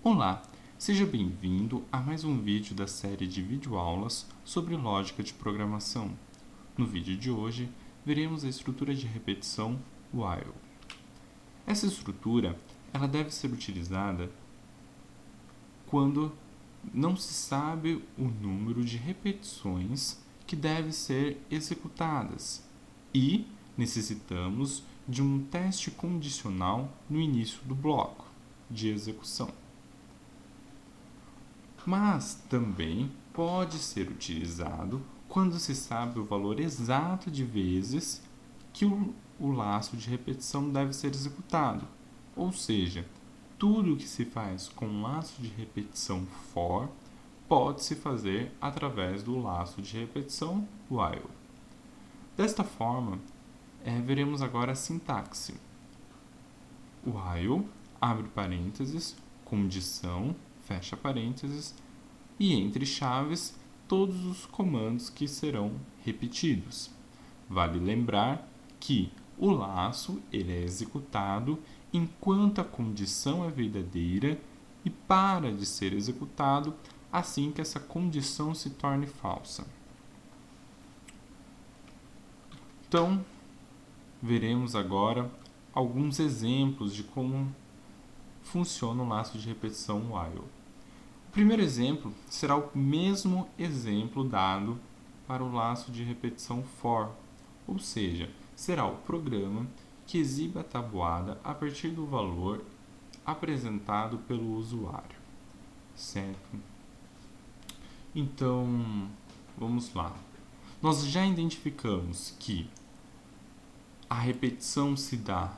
Olá, seja bem-vindo a mais um vídeo da série de videoaulas sobre lógica de programação. No vídeo de hoje, veremos a estrutura de repetição while. Essa estrutura ela deve ser utilizada quando não se sabe o número de repetições que devem ser executadas e necessitamos de um teste condicional no início do bloco de execução. Mas também pode ser utilizado quando se sabe o valor exato de vezes que o laço de repetição deve ser executado. Ou seja, tudo que se faz com um laço de repetição for pode se fazer através do laço de repetição while. Desta forma, veremos agora a sintaxe. While, abre parênteses, condição, fecha parênteses, e entre chaves, todos os comandos que serão repetidos. Vale lembrar que o laço ele é executado enquanto a condição é verdadeira e para de ser executado assim que essa condição se torne falsa. Então, veremos agora alguns exemplos de como funciona o laço de repetição while. O primeiro exemplo será o mesmo exemplo dado para o laço de repetição for, ou seja, será o programa que exibe a tabuada a partir do valor apresentado pelo usuário, certo? Então, vamos lá. Nós já identificamos que a repetição se dá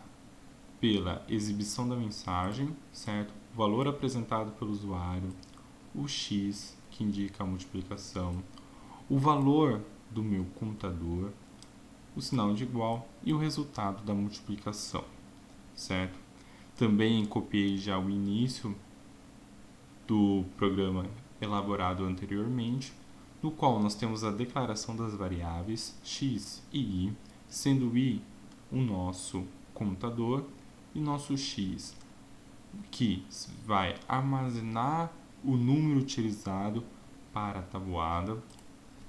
pela exibição da mensagem, certo? O valor apresentado pelo usuário, o x, que indica a multiplicação, o valor do meu computador, o sinal de igual e o resultado da multiplicação, certo? Também copiei já o início do programa elaborado anteriormente, no qual nós temos a declaração das variáveis x e y, sendo i o nosso computador e nosso x, que vai armazenar o número utilizado para a tabuada.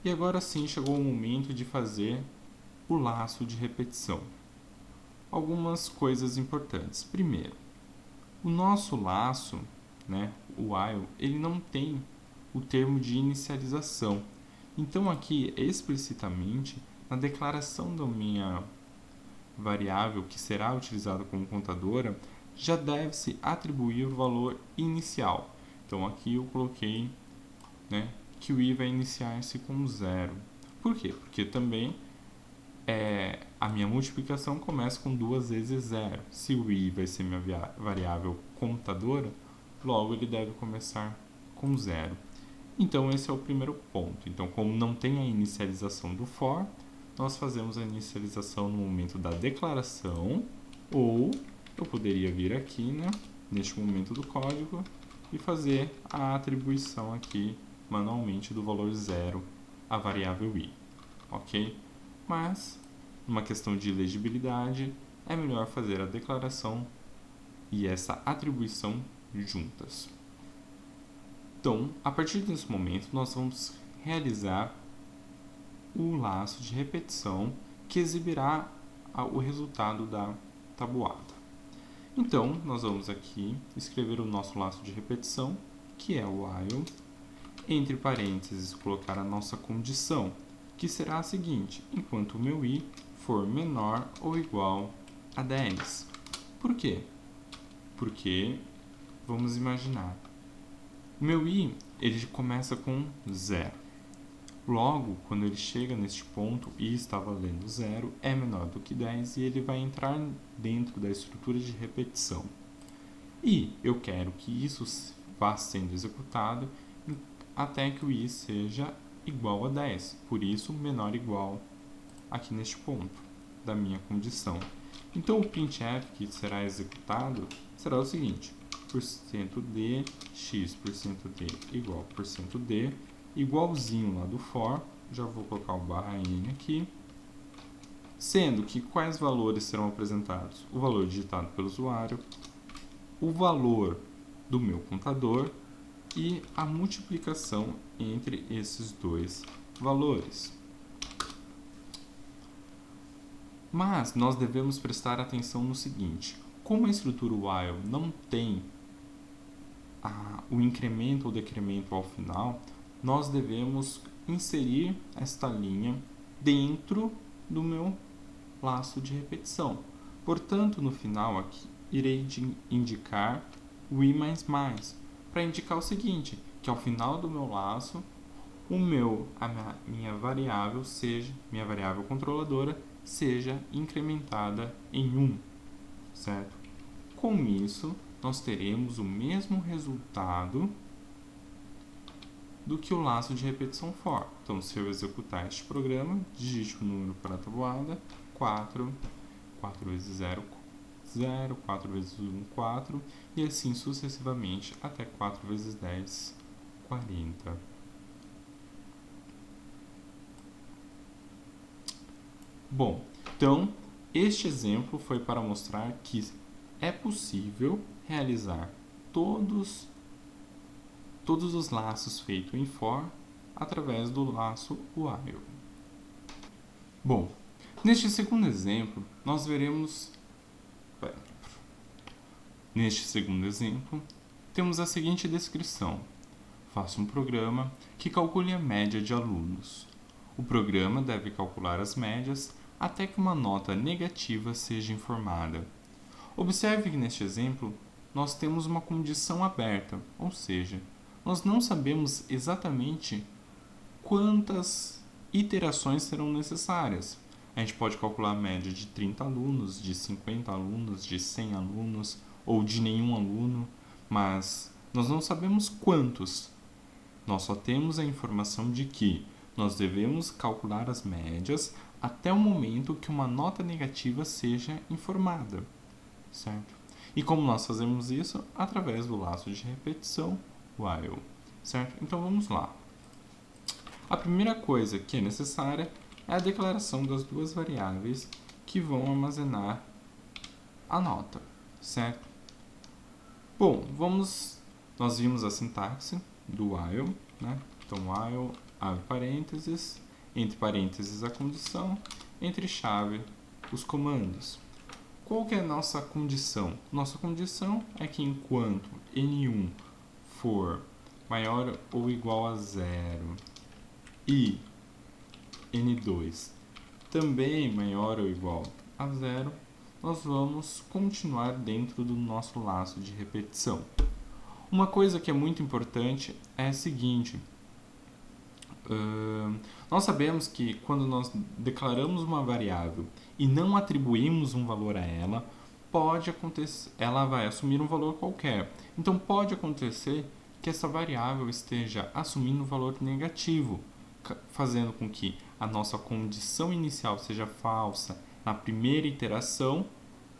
E agora sim chegou o momento de fazer o laço de repetição. Algumas coisas importantes. Primeiro, o nosso laço, o while, ele não tem o termo de inicialização. Então aqui, explicitamente, na declaração da minha variável que será utilizada como contadora, já deve-se atribuir o valor inicial. Então aqui eu coloquei que o i vai iniciar-se com 0. Por quê? Porque também a minha multiplicação começa com 2 vezes 0. Se o i vai ser minha variável computadora, logo ele deve começar com 0. Então esse é o primeiro ponto. Então, como não tem a inicialização do for, nós fazemos a inicialização no momento da declaração, ou eu poderia vir aqui, neste momento do código, e fazer a atribuição aqui manualmente do valor 0 à variável i, ok? Mas, numa questão de legibilidade, é melhor fazer a declaração e essa atribuição juntas. Então, a partir desse momento, nós vamos realizar o laço de repetição que exibirá o resultado da tabuada. Então, nós vamos aqui escrever o nosso laço de repetição, que é o while, entre parênteses colocar a nossa condição, que será a seguinte: enquanto o meu i for menor ou igual a 10. Por quê? Porque, vamos imaginar, o meu i ele começa com 0. Logo, quando ele chega neste ponto, i está valendo 0, é menor do que 10 e ele vai entrar dentro da estrutura de repetição. E eu quero que isso vá sendo executado até que o i seja igual a 10, por isso menor ou igual aqui neste ponto da minha condição. Então o printf que será executado será o seguinte: %d x% d igual %d, igualzinho lá do for, já vou colocar o barra n aqui, sendo que quais valores serão apresentados? O valor digitado pelo usuário, o valor do meu contador e a multiplicação entre esses dois valores. Mas nós devemos prestar atenção no seguinte: como a estrutura while não tem o incremento ou decremento ao final, nós devemos inserir esta linha dentro do meu laço de repetição. Portanto, no final aqui, irei indicar o i++, para indicar o seguinte, que ao final do meu laço, minha variável controladora seja incrementada em 1, certo? Com isso, nós teremos o mesmo resultado do que o laço de repetição for. Então, se eu executar este programa, digite o número para a tabuada, 4 vezes 0, 0, 4 vezes 1, 4, e assim sucessivamente até 4 vezes 10, 40. Bom, então, este exemplo foi para mostrar que é possível realizar todos os laços feitos em for através do laço while. Bom, neste segundo exemplo, nós veremos... Neste segundo exemplo, temos a seguinte descrição. Faça um programa que calcule a média de alunos. O programa deve calcular as médias até que uma nota negativa seja informada. Observe que neste exemplo, nós temos uma condição aberta, ou seja, nós não sabemos exatamente quantas iterações serão necessárias. A gente pode calcular a média de 30 alunos, de 50 alunos, de 100 alunos ou de nenhum aluno, mas nós não sabemos quantos. Nós só temos a informação de que nós devemos calcular as médias até o momento que uma nota negativa seja informada, certo? E como nós fazemos isso? Através do laço de repetição while, certo? Então vamos lá. A primeira coisa que é necessária é a declaração das duas variáveis que vão armazenar a nota, certo? Bom, nós vimos a sintaxe do while, né? Então while, abre parênteses, entre parênteses a condição, entre chave os comandos. Qual que é a nossa condição? Nossa condição é que enquanto n1 for maior ou igual a 0 e n2 também maior ou igual a 0, nós vamos continuar dentro do nosso laço de repetição. Uma coisa que é muito importante é a seguinte: nós sabemos que quando nós declaramos uma variável e não atribuímos um valor a ela, pode acontecer, ela vai assumir um valor qualquer. Então pode acontecer que essa variável esteja assumindo um valor negativo, fazendo com que a nossa condição inicial seja falsa na primeira iteração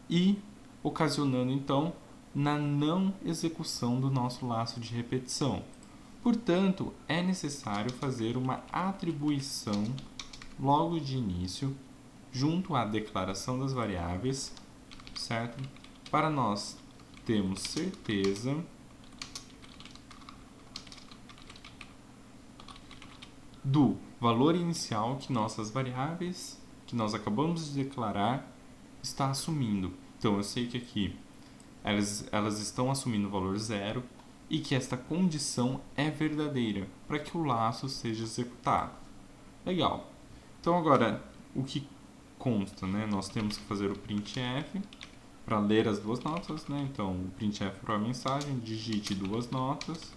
e ocasionando então na não execução do nosso laço de repetição. Portanto, é necessário fazer uma atribuição logo de início junto à declaração das variáveis, certo? Para nós termos certeza do valor inicial que nossas variáveis que nós acabamos de declarar está assumindo. Então, eu sei que aqui elas estão assumindo o valor 0 e que esta condição é verdadeira para que o laço seja executado. Legal. Então, agora, o que consta, né? Nós temos que fazer o printf para ler as duas notas, né? Então, o printf para a mensagem, digite duas notas.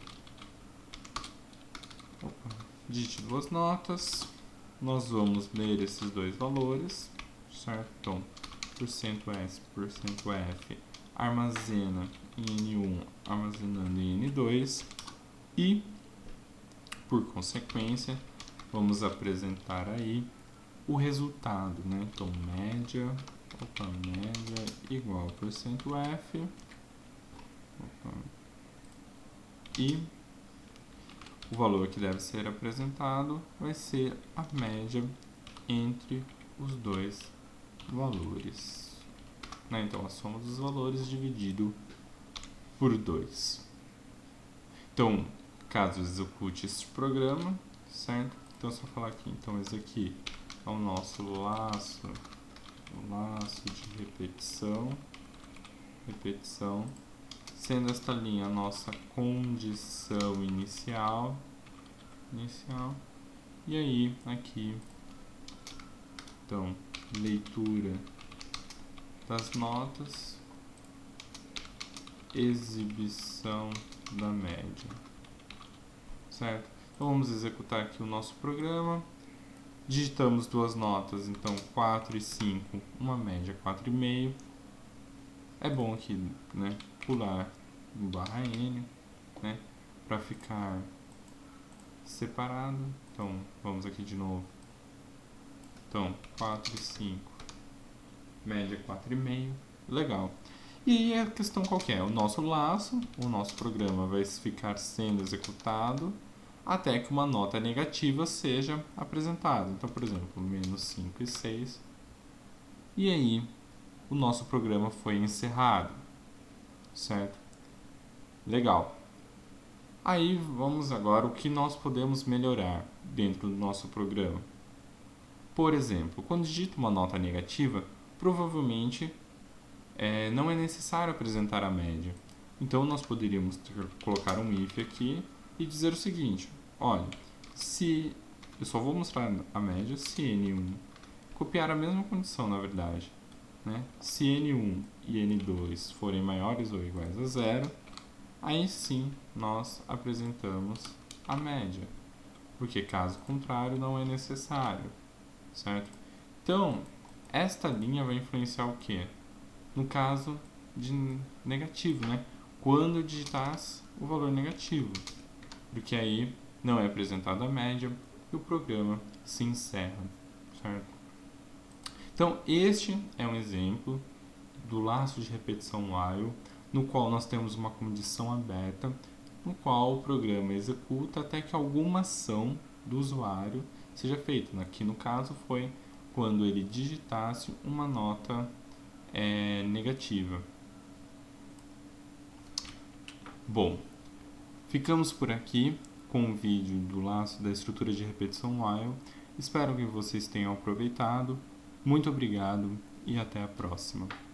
Digite duas notas. Nós vamos ler esses dois valores, certo? Então, %s, %f armazena em N1, armazenando em N2 e, por consequência, vamos apresentar aí o resultado, né? Então, média igual a %f e o valor que deve ser apresentado vai ser a média entre os dois valores. Né? Então, a soma dos valores dividido por 2. Então, caso execute este programa, certo? Então, é só falar aqui. Então, esse aqui é o nosso laço de repetição, sendo esta linha a nossa condição inicial, e aí aqui, então, leitura das notas, exibição da média, certo? Então vamos executar aqui o nosso programa. Digitamos duas notas, então 4 e 5, uma média 4,5. É bom aqui, né, pular em /n, né, para ficar separado. Então vamos aqui de novo. Então 4 e 5, média 4,5. Legal. E aí a questão qual que é? O nosso laço, o nosso programa vai ficar sendo executado até que uma nota negativa seja apresentada. Então, por exemplo, menos 5 e 6. E aí, o nosso programa foi encerrado, certo? Legal. Aí, vamos agora o que nós podemos melhorar dentro do nosso programa. Por exemplo, quando digita uma nota negativa, provavelmente não é necessário apresentar a média. Então, nós poderíamos colocar um if aqui e dizer o seguinte: olha, se eu só vou mostrar a média se N1 copiar a mesma condição, na verdade, né? Se N1 e N2 forem maiores ou iguais a zero, aí sim nós apresentamos a média, porque caso contrário não é necessário, certo? Então, esta linha vai influenciar o quê? No caso de negativo, né? Quando eu digitas o valor negativo, porque aí não é apresentada a média e o programa se encerra, certo? Então, este é um exemplo do laço de repetição while, no qual nós temos uma condição aberta, no qual o programa executa até que alguma ação do usuário seja feita. Aqui no caso foi quando ele digitasse uma nota negativa. Bom, ficamos por aqui com o vídeo do laço da estrutura de repetição while. Espero que vocês tenham aproveitado. Muito obrigado e até a próxima.